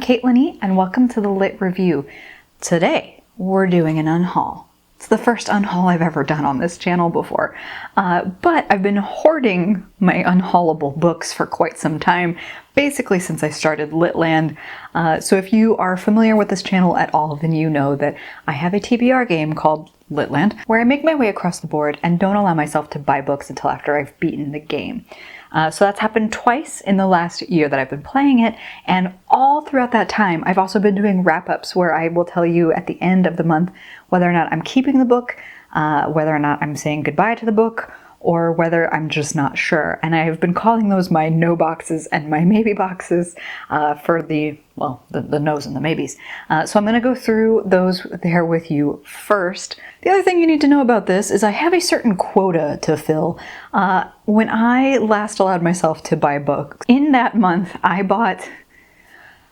Caitlin E, and welcome to the Lit Review. Today, we're doing an unhaul. It's the first unhaul I've ever done on this channel before, but I've been hoarding my unhaulable books for quite some time, basically since I started Litland. So if you are familiar with this channel at all, then you know that I have a TBR game called Litland, where I make my way across the board and don't allow myself to buy books until after I've beaten the game. So that's happened twice in the last year that I've been playing it, and all throughout that time I've also been doing wrap-ups where I will tell you at the end of the month whether or not I'm keeping the book, whether or not I'm saying goodbye to the book, or whether I'm just not sure. And I have been calling those my no boxes and my maybe boxes for the no's and the maybes. So I'm going to go through those there with you first. The other thing you need to know about this is I have a certain quota to fill. When I last allowed myself to buy books, in that month I bought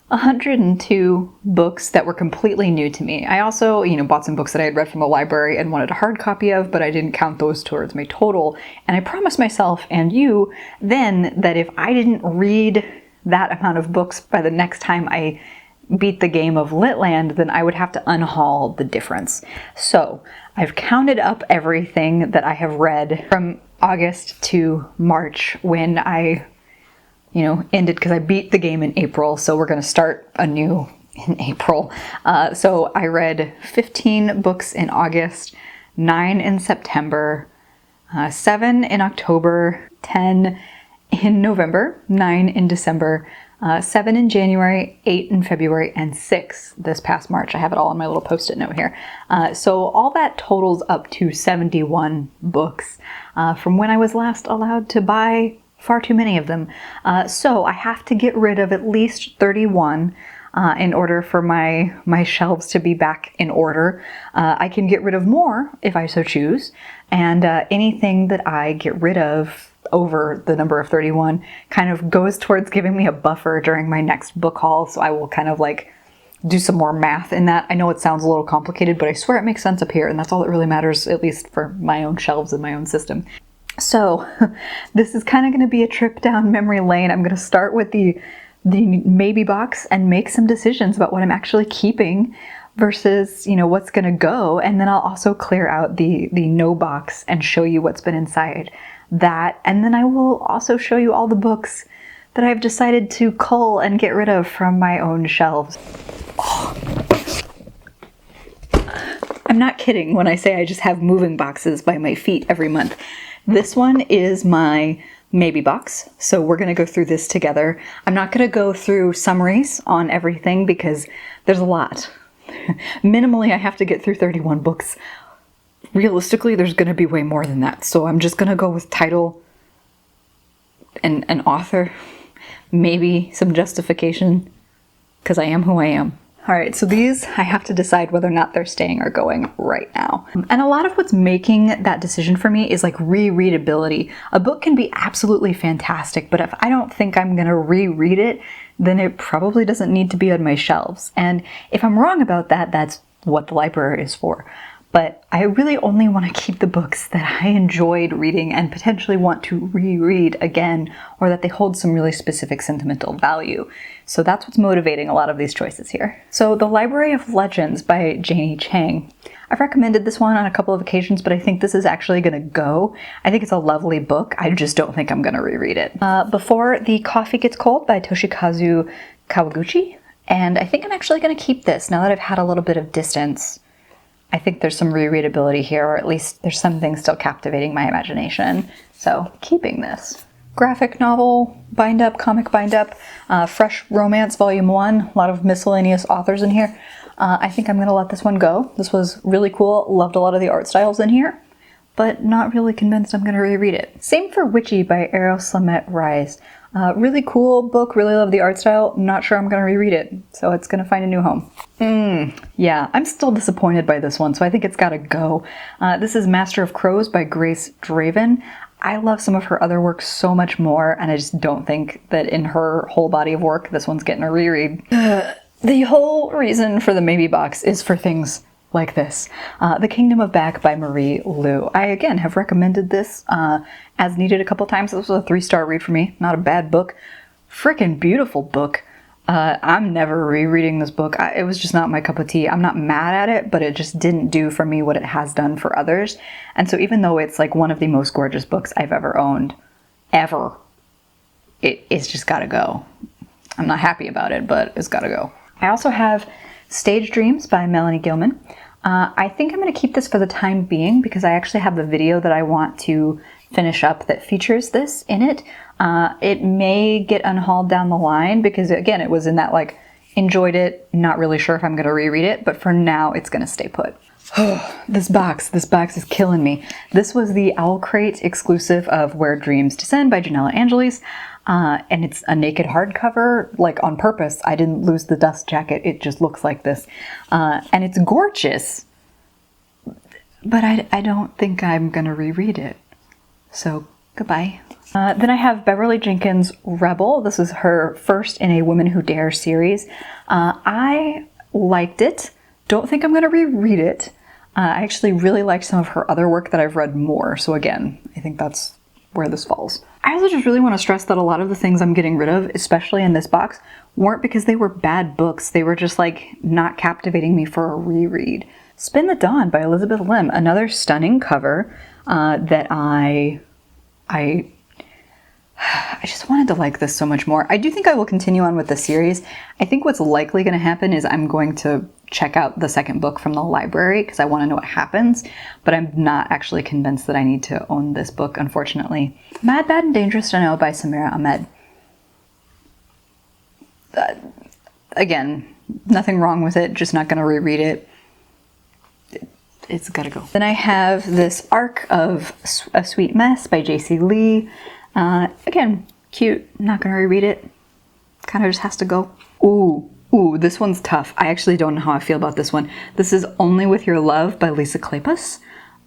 102 books that were completely new to me. I also, bought some books that I had read from the library and wanted a hard copy of, but I didn't count those towards my total. And I promised myself and you then that if I didn't read that amount of books by the next time I beat the game of Litland, then I would have to unhaul the difference. So I've counted up everything that I have read from August to March when I ended, because I beat the game in April, so we're going to start anew in April. So I read 15 books in August, 9 in September, 7 in October, 10 in November, 9 in December, 7 in January, 8 in February, and 6 this past March. I have it all on my little post-it note here. So all that totals up to 71 books from when I was last allowed to buy far too many of them. So I have to get rid of at least 31 in order for my shelves to be back in order. I can get rid of more if I so choose, and anything that I get rid of over the number of 31 kind of goes towards giving me a buffer during my next book haul, so I will kind of do some more math in that. I know it sounds a little complicated, but I swear it makes sense up here, and that's all that really matters, at least for my own shelves and my own system. So this is kind of going to be a trip down memory lane. I'm going to start with the maybe box and make some decisions about what I'm actually keeping versus, what's going to go. And then I'll also clear out the no box and show you what's been inside that. And then I will also show you all the books that I've decided to cull and get rid of from my own shelves. Oh. I'm not kidding when I say I just have moving boxes by my feet every month. This one is my maybe box, so we're going to go through this together. I'm not going to go through summaries on everything because there's a lot. Minimally, I have to get through 31 books. Realistically, there's going to be way more than that, so I'm just going to go with title and an author, maybe some justification, because I am who I am. All right, so these, I have to decide whether or not they're staying or going right now. And a lot of what's making that decision for me is rereadability. A book can be absolutely fantastic, but if I don't think I'm gonna reread it, then it probably doesn't need to be on my shelves. And if I'm wrong about that, that's what the library is for. But I really only want to keep the books that I enjoyed reading and potentially want to reread again, or that they hold some really specific sentimental value. So that's what's motivating a lot of these choices here. So The Library of Legends by Janie Chang. I've recommended this one on a couple of occasions, but I think this is actually going to go. I think it's a lovely book. I just don't think I'm going to reread it. Before The Coffee Gets Cold by Toshikazu Kawaguchi. And I think I'm actually going to keep this now that I've had a little bit of distance. I think there's some rereadability here, or at least there's something still captivating my imagination. So keeping this. Graphic novel bind-up, comic bind-up, Fresh Romance Volume 1, a lot of miscellaneous authors in here. I think I'm going to let this one go. This was really cool, loved a lot of the art styles in here, but not really convinced I'm going to reread it. Same for Witchy by Eros Lamet Rise. Really cool book, really love the art style, not sure I'm going to reread it, so it's going to find a new home. Yeah, I'm still disappointed by this one, so I think it's got to go. This is Master of Crows by Grace Draven. I love some of her other work so much more, and I just don't think that in her whole body of work, this one's getting a reread. The whole reason for the maybe box is for things like this. The Kingdom of Back by Marie Lu. I, again, have recommended this as needed a couple times. This was a 3-star read for me. Not a bad book. Frickin' beautiful book. I'm never rereading this book. It was just not my cup of tea. I'm not mad at it, but it just didn't do for me what it has done for others. And so even though it's like one of the most gorgeous books I've ever owned, ever, it's just gotta go. I'm not happy about it, but it's gotta go. I also have Stage Dreams by Melanie Gilman. I think I'm going to keep this for the time being because I actually have the video that I want to finish up that features this in it. It may get unhauled down the line because, again, it was in that, like, enjoyed it, not really sure if I'm going to reread it, but for now it's going to stay put. This box is killing me. This was the Owl Crate exclusive of Where Dreams Descend by Janella Angelis. And it's a naked hardcover, like on purpose. I didn't lose the dust jacket. It just looks like this. And it's gorgeous, but I don't think I'm gonna reread it. So goodbye. Then I have Beverly Jenkins' Rebel. This is her first in a Women Who Dare series. I liked it. Don't think I'm gonna reread it. I actually really liked some of her other work that I've read more. So again, I think that's where this falls. I also just really want to stress that a lot of the things I'm getting rid of, especially in this box, weren't because they were bad books. They were just like not captivating me for a reread. Spin the Dawn by Elizabeth Lim, another stunning cover that I just wanted to like this so much more. I do think I will continue on with the series. I think what's likely going to happen is I'm going to check out the second book from the library because I want to know what happens, but I'm not actually convinced that I need to own this book, unfortunately. Mad, Bad, and Dangerous to Know by Samira Ahmed. Again, nothing wrong with it, just not going to reread it. It's gotta go. Then I have this Arc of A Sweet Mess by J.C. Lee. Again, cute, not gonna reread it. Kind of just has to go. Ooh, this one's tough. I actually don't know how I feel about this one. This is Only With Your Love by Lisa Kleypas.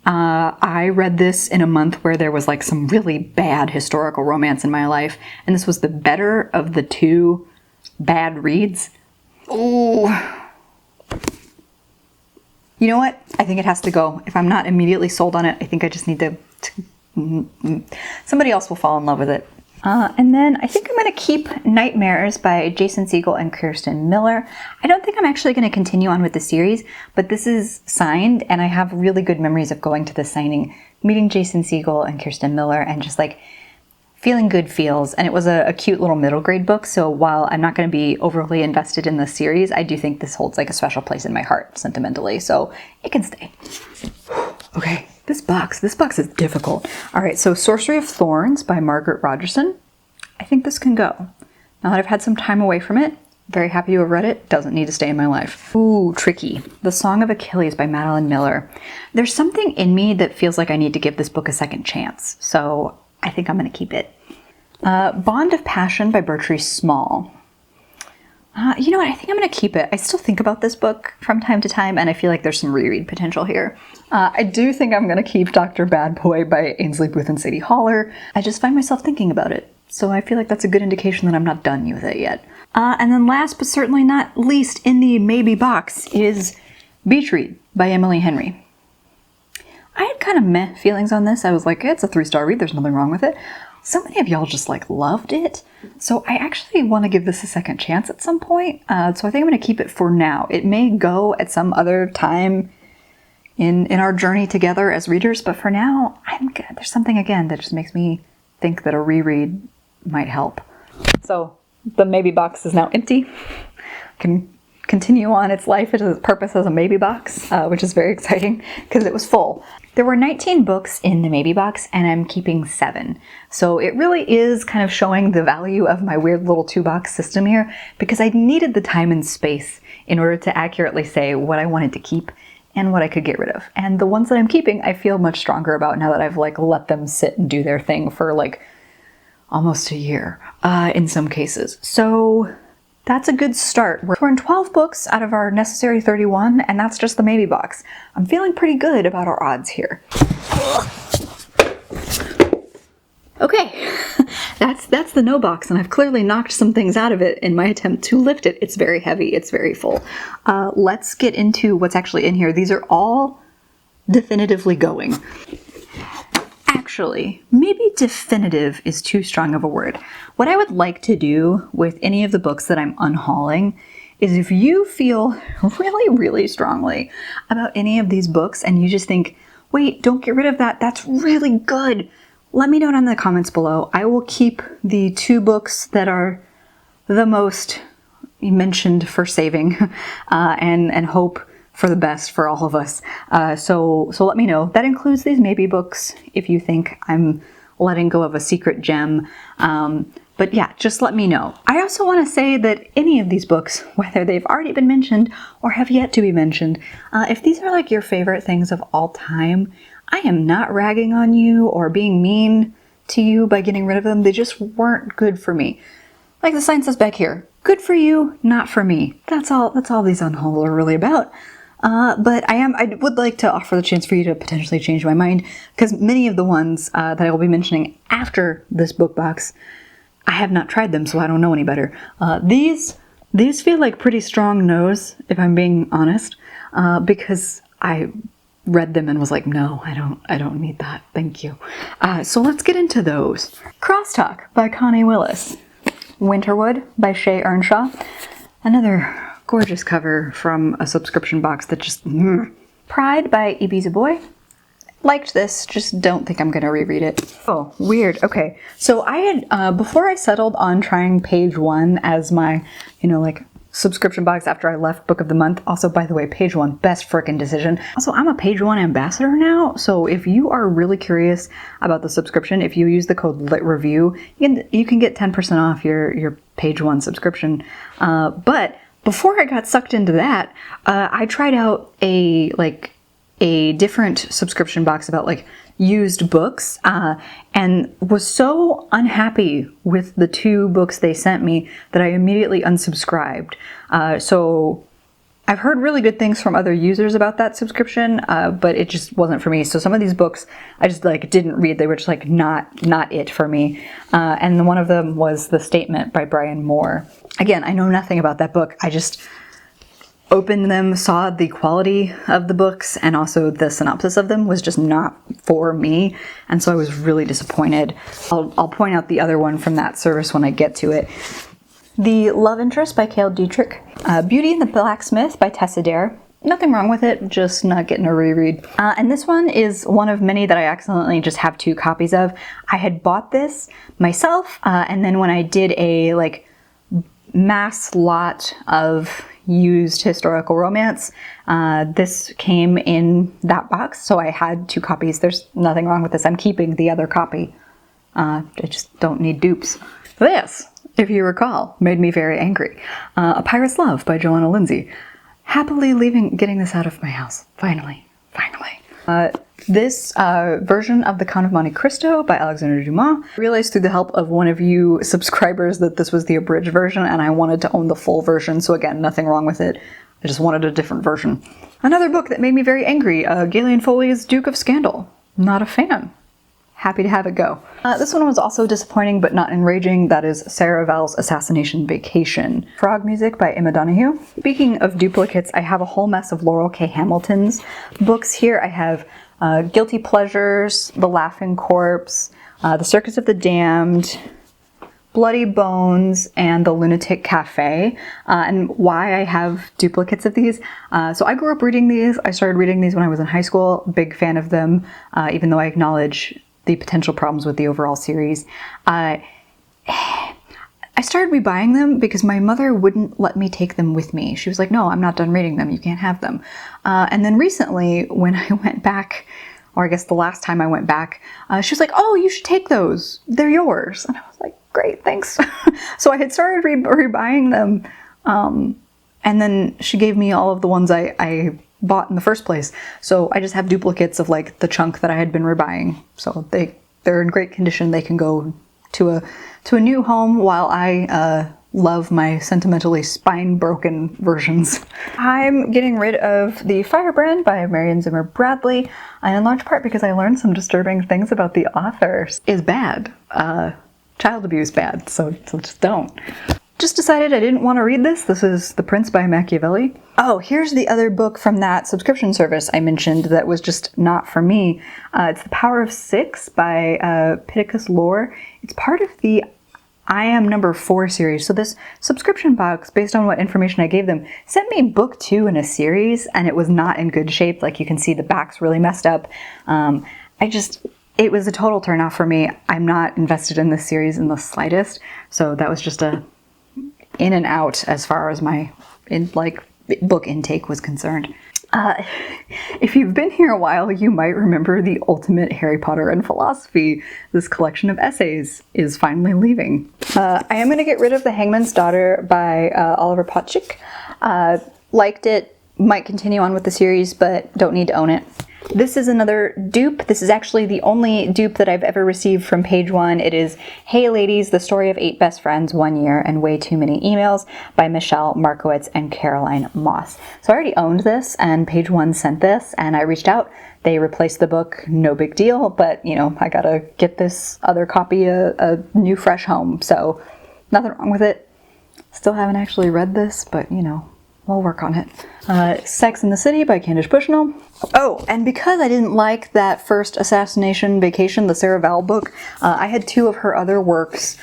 I read this in a month where there was like some really bad historical romance in my life, and this was the better of the two bad reads. Ooh. You know what? I think it has to go. If I'm not immediately sold on it, I think I just need to somebody else will fall in love with it. And then I think I'm going to keep Nightmares by Jason Segel and Kirsten Miller. I don't think I'm actually going to continue on with the series, but this is signed, and I have really good memories of going to the signing, meeting Jason Segel and Kirsten Miller, and just like feeling good feels. And it was a cute little middle grade book, so while I'm not going to be overly invested in the series, I do think this holds like a special place in my heart sentimentally, so it can stay. Okay. This box is difficult. All right, so Sorcery of Thorns by Margaret Rogerson. I think this can go. Now that I've had some time away from it, very happy to have read it, doesn't need to stay in my life. Ooh, tricky. The Song of Achilles by Madeline Miller. There's something in me that feels like I need to give this book a second chance, so I think I'm gonna keep it. Bond of Passion by Bertree Small. You know what, I think I'm going to keep it. I still think about this book from time to time, and I feel like there's some reread potential here. I do think I'm going to keep Dr. Bad Boy by Ainsley Booth and Sadie Haller. I just find myself thinking about it, so I feel like that's a good indication that I'm not done with it yet. And then last but certainly not least in the maybe box is Beach Read by Emily Henry. I had kind of meh feelings on this. I was like, it's a 3-star read, there's nothing wrong with it. So many of y'all just like loved it. So I actually want to give this a second chance at some point. So I think I'm going to keep it for now. It may go at some other time in our journey together as readers, but for now, I'm good. There's something again that just makes me think that a reread might help. So the maybe box is now empty. Can continue on its life, its purpose as a maybe box, which is very exciting because it was full. There were 19 books in the maybe box, and I'm keeping 7. So it really is kind of showing the value of my weird little 2-box system here, because I needed the time and space in order to accurately say what I wanted to keep and what I could get rid of. And the ones that I'm keeping, I feel much stronger about now that I've like let them sit and do their thing for like almost a year in some cases. So that's a good start. We're in 12 books out of our necessary 31, and that's just the maybe box. I'm feeling pretty good about our odds here. Okay, that's the no box, and I've clearly knocked some things out of it in my attempt to lift it. It's very heavy, it's very full. Let's get into what's actually in here. These are all definitively going. Actually, Actually, maybe definitive is too strong of a word. What I would like to do with any of the books that I'm unhauling is if you feel really, really strongly about any of these books and you just think, wait, don't get rid of that, that's really good, let me know down in the comments below. I will keep the 2 books that are the most mentioned for saving and hope for the best for all of us. So let me know. That includes these maybe books if you think I'm letting go of a secret gem. But yeah, just let me know. I also want to say that any of these books, whether they've already been mentioned or have yet to be mentioned, if these are like your favorite things of all time, I am not ragging on you or being mean to you by getting rid of them. They just weren't good for me. Like the sign says back here, good for you, not for me. That's all these Unhaul are really about. But I would like to offer the chance for you to potentially change my mind, because many of the ones that I will be mentioning after this book box, I have not tried them, so I don't know any better. These feel like pretty strong no's, if I'm being honest, because I read them and was like, no, I don't need that, thank you. So let's get into those. Crosstalk by Connie Willis. Winterwood by Shay Earnshaw. Another gorgeous cover from a subscription box that just... Pride by Ibiza Boy. Liked this, just don't think I'm gonna reread it. Oh, weird. Okay, so I had, before I settled on trying page 1 as my, like, subscription box after I left Book of the Month. Also, by the way, page 1, best frickin' decision. Also, I'm a page 1 ambassador now, so if you are really curious about the subscription, if you use the code LITREVIEW, you can get 10% off your page 1 subscription. But before I got sucked into that, I tried out a different subscription box about like used books, and was so unhappy with the 2 books they sent me that I immediately unsubscribed. So I've heard really good things from other users about that subscription, but it just wasn't for me. So some of these books I just like didn't read. They were just like not it for me. And one of them was The Statement by Brian Moore. Again, I know nothing about that book. I just opened them, saw the quality of the books, and also the synopsis of them was just not for me, and so I was really disappointed. I'll point out the other one from that service when I get to it. The Love Interest by Cale Dietrich. Beauty and the Blacksmith by Tessa Dare. Nothing wrong with it, just not getting a reread. And this one is one of many that I accidentally just have 2 copies of. I had bought this myself, and then when I did a mass lot of used historical romance, this came in that box, so I had 2 copies. There's nothing wrong with this. I'm keeping the other copy. I just don't need dupes. This, if you recall, made me very angry. A Pirate's Love by Joanna Lindsay. Happily getting this out of my house. Finally. This version of The Count of Monte Cristo by Alexander Dumas. I realized through the help of one of you subscribers that this was the abridged version, and I wanted to own the full version, so again, nothing wrong with it. I just wanted a different version. Another book that made me very angry, Gillian Foley's Duke of Scandal. Not a fan. Happy to have it go. This one was also disappointing but not enraging. That is Sarah Vowell's Assassination Vacation. Frog Music by Emma Donoghue. Speaking of duplicates, I have a whole mess of Laurel K. Hamilton's books here. I have Guilty Pleasures, The Laughing Corpse, The Circus of the Damned, Bloody Bones, and The Lunatic Cafe. And why I have duplicates of these. So I grew up reading these. I started reading these when I was in high school. Big fan of them, even though I acknowledge the potential problems with the overall series. I started rebuying them because my mother wouldn't let me take them with me. She was like, no, I'm not done reading them. You can't have them. And then recently when I went back, or I guess the last time I went back, she was like, oh, you should take those. They're yours. And I was like, great, thanks. So I had started rebuying them. And then she gave me all of the ones I bought in the first place. So I just have duplicates of like the chunk that I had been rebuying. So they're in great condition. They can go to a new home while I love my sentimentally spine-broken versions. I'm getting rid of The Firebrand by Marion Zimmer Bradley, and in large part because I learned some disturbing things about the author. Is bad. Child abuse bad, so just don't. just decided I didn't want to read this. This is The Prince by Machiavelli. Oh, here's the other book from that subscription service I mentioned that was just not for me. It's The Power of Six by Pittacus Lore. It's part of the I Am Number 4 series. So this subscription box, based on what information I gave them, sent me book 2 in a series, and it was not in good shape. Like you can see the back's really messed up. It was a total turnoff for me. I'm not invested in this series in the slightest. So that was just a in and out as far as my book intake was concerned. If you've been here a while, you might remember The Ultimate Harry Potter and Philosophy. This collection of essays is finally leaving. I am going to get rid of The Hangman's Daughter by Oliver Potczyk. Liked it, might continue on with the series, but don't need to own it. This is another dupe. This is actually the only dupe that I've ever received from page 1. It is Hey Ladies, The Story of 8 Best Friends, 1 Year, and Way Too Many Emails by Michelle Markowitz and Caroline Moss. So I already owned this, and page 1 sent this, and I reached out. They replaced the book, no big deal, but you know, I gotta get this other copy a new fresh home, so nothing wrong with it. Still haven't actually read this, but you know, we'll work on it. Sex and the City by Candice Bushnell. Oh, and because I didn't like that first Assassination Vacation, the Sarah Vowell book, I had 2 of her other works,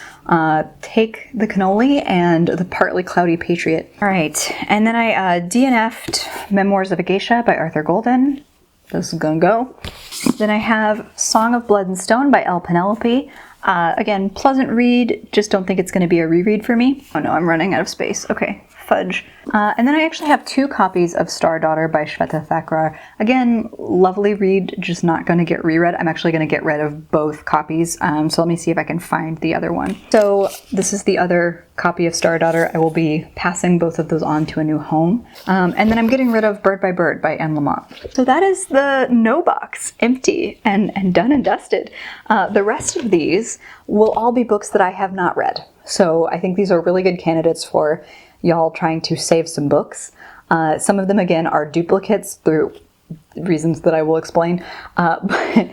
Take the Cannoli and The Partly Cloudy Patriot. All right, and then I DNF'd Memoirs of a Geisha by Arthur Golden. This is gonna go. Then I have Song of Blood and Stone by Elle Penelope. Again, pleasant read, just don't think it's gonna be a reread for me. Oh no, I'm running out of space. Okay. Fudge. And then I actually have 2 copies of Star Daughter by Shweta Thakrar. Again, lovely read, just not going to get reread. I'm actually going to get rid of both copies, so let me see if I can find the other one. So this is the other copy of Star Daughter. I will be passing both of those on to a new home. And then I'm getting rid of Bird by Anne Lamott. So that is the no box, empty and done and dusted. The rest of these will all be books that I have not read. So I think these are really good candidates for y'all trying to save some books. Some of them, again, are duplicates through reasons that I will explain. But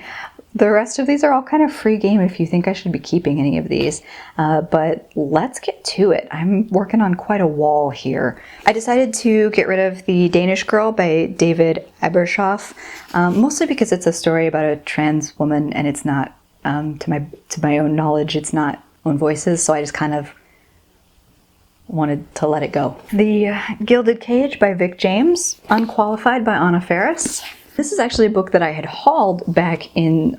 the rest of these are all kind of free game if you think I should be keeping any of these. But let's get to it. I'm working on quite a wall here. I decided to get rid of The Danish Girl by David Ebershoff, mostly because it's a story about a trans woman, and it's not, to my own knowledge, it's not Own Voices, so I just kind of wanted to let it go. The Gilded Cage by Vic James, Unqualified by Anna Faris. This is actually a book that I had hauled back in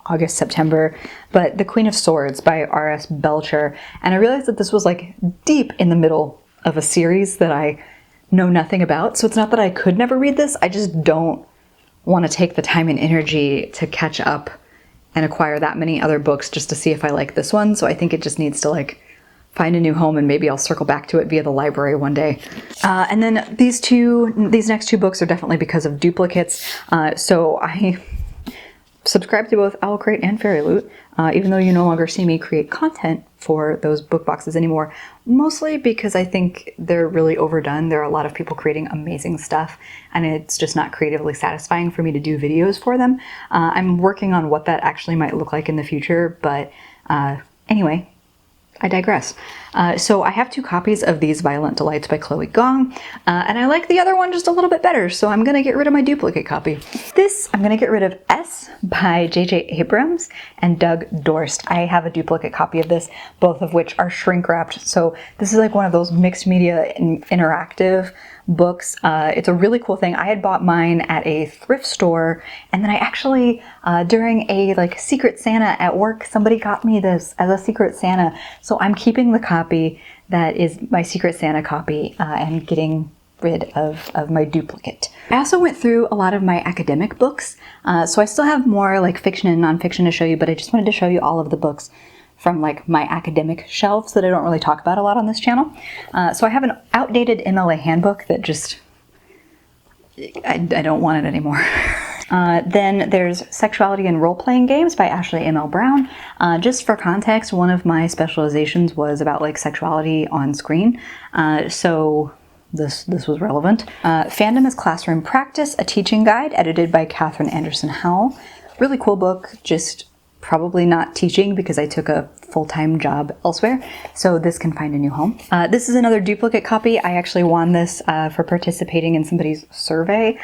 August, September, but The Queen of Swords by R.S. Belcher, and I realized that this was like deep in the middle of a series that I know nothing about, so it's not that I could never read this, I just don't want to take the time and energy to catch up and acquire that many other books just to see if I like this one, so I think it just needs to like find a new home, and maybe I'll circle back to it via the library one day. And then these next 2 books are definitely because of duplicates. So I subscribe to both Owlcrate and Fairy Loot, even though you no longer see me create content for those book boxes anymore, mostly because I think they're really overdone. There are a lot of people creating amazing stuff, and it's just not creatively satisfying for me to do videos for them. I'm working on what that actually might look like in the future, but anyway, I digress. So I have 2 copies of these Violent Delights by Chloe Gong, and I like the other one just a little bit better, so I'm going to get rid of my duplicate copy. This, I'm going to get rid of S by J.J. Abrams and Doug Dorst. I have a duplicate copy of this, both of which are shrink wrapped, so this is like one of those mixed media interactive books. It's a really cool thing. I had bought mine at a thrift store, and then I actually, during a like Secret Santa at work, somebody got me this as a Secret Santa, so I'm keeping the copy that is my Secret Santa copy and getting rid of my duplicate. I also went through a lot of my academic books, so I still have more like fiction and nonfiction to show you, but I just wanted to show you all of the books from like my academic shelves that I don't really talk about a lot on this channel. So I have an outdated MLA handbook that just, I don't want it anymore. Then there's Sexuality and Role-Playing Games by Ashley M.L. Brown. Just for context, one of my specializations was about like sexuality on screen, so this was relevant. Fandom is Classroom Practice, a teaching guide edited by Catherine Anderson Howell. Really cool book, just probably not teaching because I took a full-time job elsewhere, so this can find a new home. This is another duplicate copy. I actually won this for participating in somebody's survey.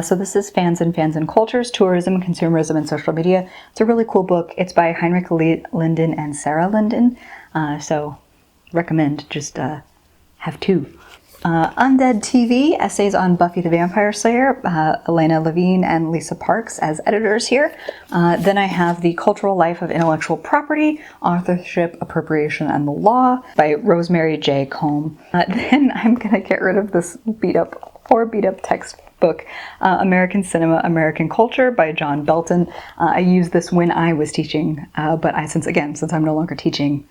So this is Fans and Cultures, Tourism, Consumerism, and Social Media. It's a really cool book. It's by Heinrich Linden and Sarah Linden, so recommend. Just have two. Undead TV, essays on Buffy the Vampire Slayer, Elena Levine and Lisa Parks as editors here. Then I have The Cultural Life of Intellectual Property, Authorship, Appropriation, and the Law by Rosemary J. Combe. Then I'm going to get rid of this beat up textbook, American Cinema, American Culture by John Belton. I used this when I was teaching, but since I'm no longer teaching,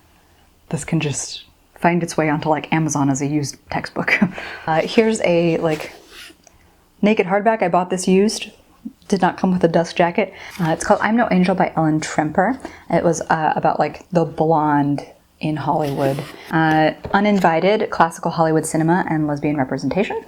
this can just find its way onto like Amazon as a used textbook. Here's a naked hardback. I bought this used. Did not come with a dust jacket. It's called I'm No Angel by Ellen Tremper. It was about like the blonde in Hollywood. Uninvited, Classical Hollywood Cinema and Lesbian Representation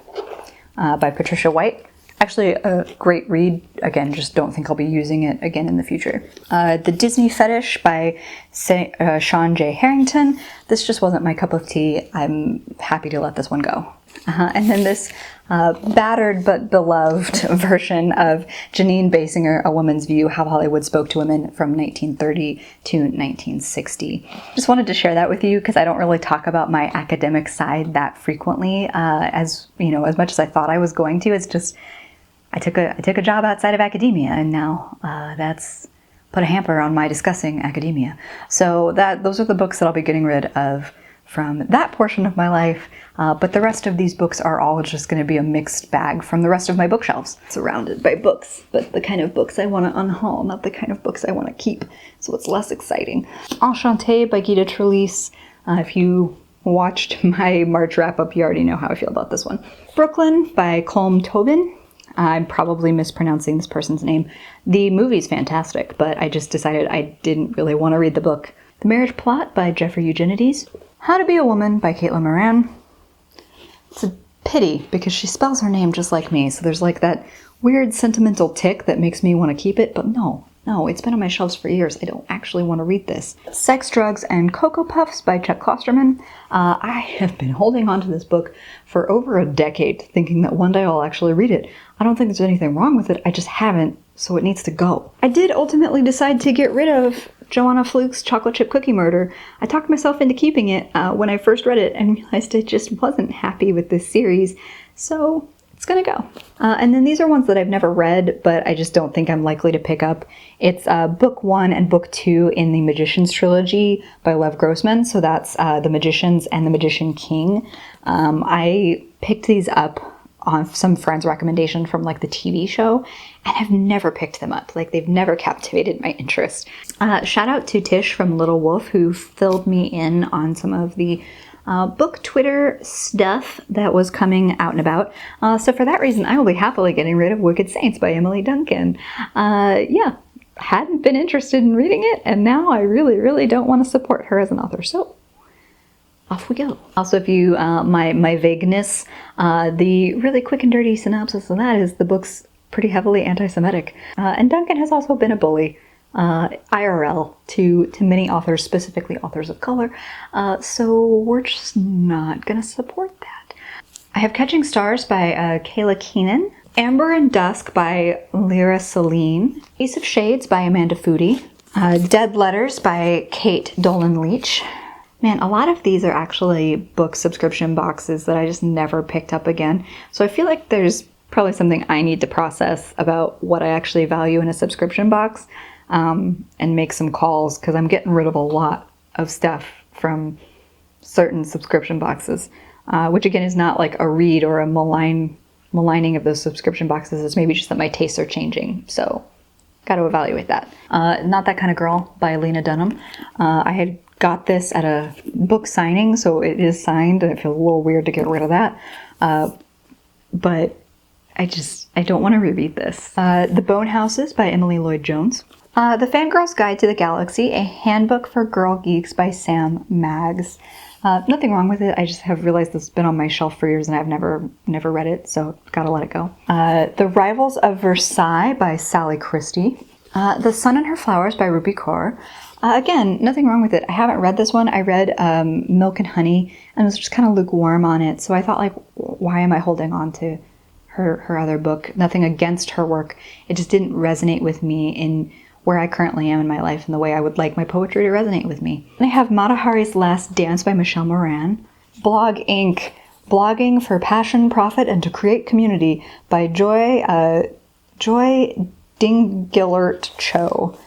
by Patricia White. Actually a great read. Again, just don't think I'll be using it again in the future. The Disney Fetish by Sean J. Harrington. This just wasn't my cup of tea. I'm happy to let this one go. And then this battered but beloved version of Janine Basinger, A Woman's View, How Hollywood Spoke to Women from 1930 to 1960. Just wanted to share that with you because I don't really talk about my academic side that frequently as much as I thought I was going to. It's just I took a job outside of academia, and now that's put a hamper on my discussing academia. So those are the books that I'll be getting rid of from that portion of my life, but the rest of these books are all just going to be a mixed bag from the rest of my bookshelves. Surrounded by books, but the kind of books I want to unhaul, not the kind of books I want to keep, so it's less exciting. Enchantée by Gita Trelease. If you watched my March wrap-up, you already know how I feel about this one. Brooklyn by Colm Tobin. I'm probably mispronouncing this person's name. The movie's fantastic, but I just decided I didn't really want to read the book. The Marriage Plot by Jeffrey Eugenides. How to Be a Woman by Caitlin Moran. It's a pity because she spells her name just like me, so there's like that weird sentimental tick that makes me want to keep it, but no, it's been on my shelves for years. I don't actually want to read this. Sex, Drugs, and Cocoa Puffs by Chuck Klosterman. I have been holding on to this book for over a decade, thinking that one day I'll actually read it. I don't think there's anything wrong with it, I just haven't, so it needs to go. I did ultimately decide to get rid of Joanna Fluke's Chocolate Chip Cookie Murder. I talked myself into keeping it when I first read it and realized I just wasn't happy with this series, so it's gonna go. And then these are ones that I've never read, but I just don't think I'm likely to pick up. It's book 1 and book 2 in the Magicians trilogy by Lev Grossman, so that's The Magicians and The Magician King. I picked these up on some friend's recommendation from like the TV show, and I've never picked them up. Like, they've never captivated my interest. Shout out to Tish from Little Wolf, who filled me in on some of the book Twitter stuff that was coming out and about. So for that reason, I will be happily getting rid of Wicked Saints by Emily Duncan. Hadn't been interested in reading it, and now I really, really don't want to support her as an author. So off we go. Also, if you, my vagueness, the really quick and dirty synopsis of that is the book's pretty heavily anti-Semitic. And Duncan has also been a bully, IRL, to many authors, specifically authors of color. So we're just not gonna support that. I have Catching Stars by Kayla Keenan. Amber and Dusk by Lyra Celine. Ace of Shades by Amanda Foody. Dead Letters by Kate Dolan Leach. Man, a lot of these are actually book subscription boxes that I just never picked up again. So I feel like there's probably something I need to process about what I actually value in a subscription box, and make some calls, because I'm getting rid of a lot of stuff from certain subscription boxes, which again is not like a read or a maligning of those subscription boxes. It's maybe just that my tastes are changing. So got to evaluate that. Not That Kind of Girl by Lena Dunham. I had got this at a book signing, so it is signed, and it feels a little weird to get rid of that. But I don't want to reread this. The Bone Houses by Emily Lloyd Jones. The Fangirl's Guide to the Galaxy, a handbook for girl geeks by Sam Maggs. Nothing wrong with it. I just have realized this has been on my shelf for years and I've never read it, so gotta let it go. The Rivals of Versailles by Sally Christie. The Sun and Her Flowers by Rupi Kaur. Again, nothing wrong with it. I haven't read this one. I read Milk and Honey and was just kind of lukewarm on it. So I thought, like, why am I holding on to her other book? Nothing against her work. It just didn't resonate with me in where I currently am in my life and the way I would like my poetry to resonate with me. And I have Mata Hari's Last Dance by Michelle Moran. Blog Inc. Blogging for Passion, Profit, and to Create Community by Joy Dingillert Cho.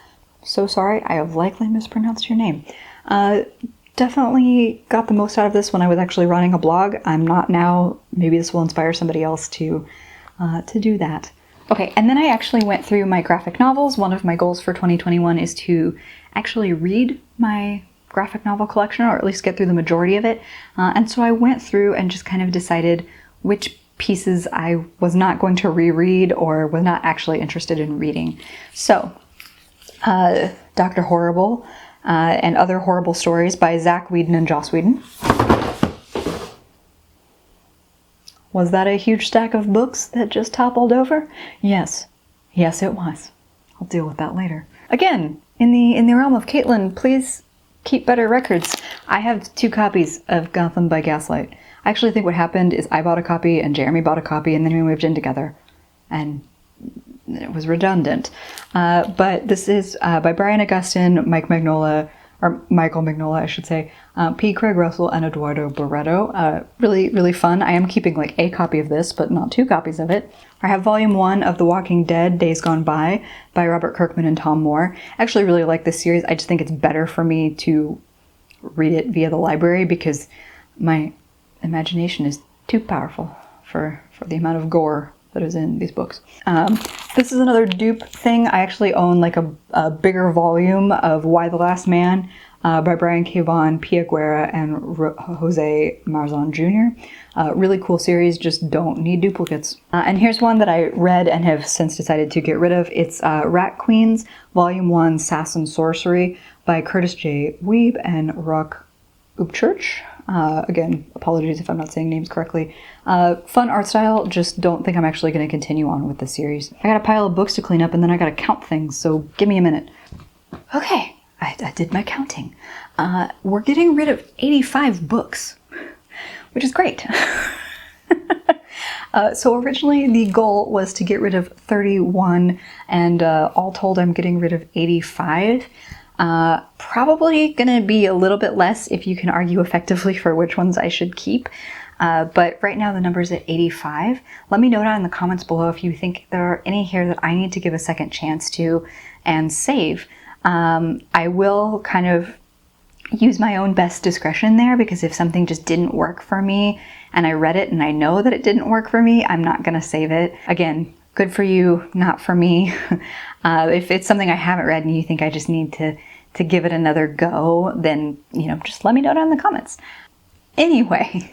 So sorry, I have likely mispronounced your name. Definitely got the most out of this when I was actually running a blog. I'm not now. Maybe this will inspire somebody else to do that. Okay, and then I actually went through my graphic novels. One of my goals for 2021 is to actually read my graphic novel collection, or at least get through the majority of it. And so I went through and just kind of decided which pieces I was not going to reread or was not actually interested in reading. So, Dr. Horrible and Other Horrible Stories by Zach Whedon and Joss Whedon. Was that a huge stack of books that just toppled over? Yes. Yes, it was. I'll deal with that later. Again, in the realm of Caitlin, please keep better records. I have 2 copies of Gotham by Gaslight. I actually think what happened is I bought a copy and Jeremy bought a copy and then we moved in together. And it was redundant. But this is by Brian Augustine, Michael Mignola, I should say, P. Craig Russell, and Eduardo Barreto. Really, really fun. I am keeping like a copy of this, but not 2 copies of it. I have volume 1 of The Walking Dead, Days Gone By Robert Kirkman and Tom Moore. I actually really like this series. I just think it's better for me to read it via the library because my imagination is too powerful for the amount of gore that is in these books. This is another dupe thing. I actually own like a bigger volume of Why the Last Man by Brian K. Vaughan, Pia Guerra, and Jose Marzan Jr. Really cool series, just don't need duplicates. And here's one that I read and have since decided to get rid of. It's Rat Queens, Volume 1, Sass and Sorcery by Curtis J. Weeb and Rock Upchurch. Again, apologies if I'm not saying names correctly. Fun art style, just don't think I'm actually going to continue on with the series. I got a pile of books to clean up and then I got to count things, so give me a minute. Okay, I did my counting. We're getting rid of 85 books, which is great. So originally the goal was to get rid of 31, and all told I'm getting rid of 85. Probably gonna be a little bit less if you can argue effectively for which ones I should keep. But right now the number's at 85. Let me know down in the comments below if you think there are any here that I need to give a second chance to and save. I will kind of use my own best discretion there, because if something just didn't work for me and I read it and I know that it didn't work for me, I'm not gonna save it. Again, good for you, not for me. If it's something I haven't read and you think I just need to give it another go, then, just let me know down in the comments. Anyway,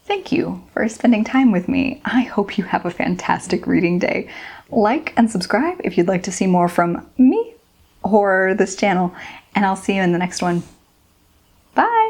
thank you for spending time with me. I hope you have a fantastic reading day. Like and subscribe if you'd like to see more from me or this channel, and I'll see you in the next one. Bye!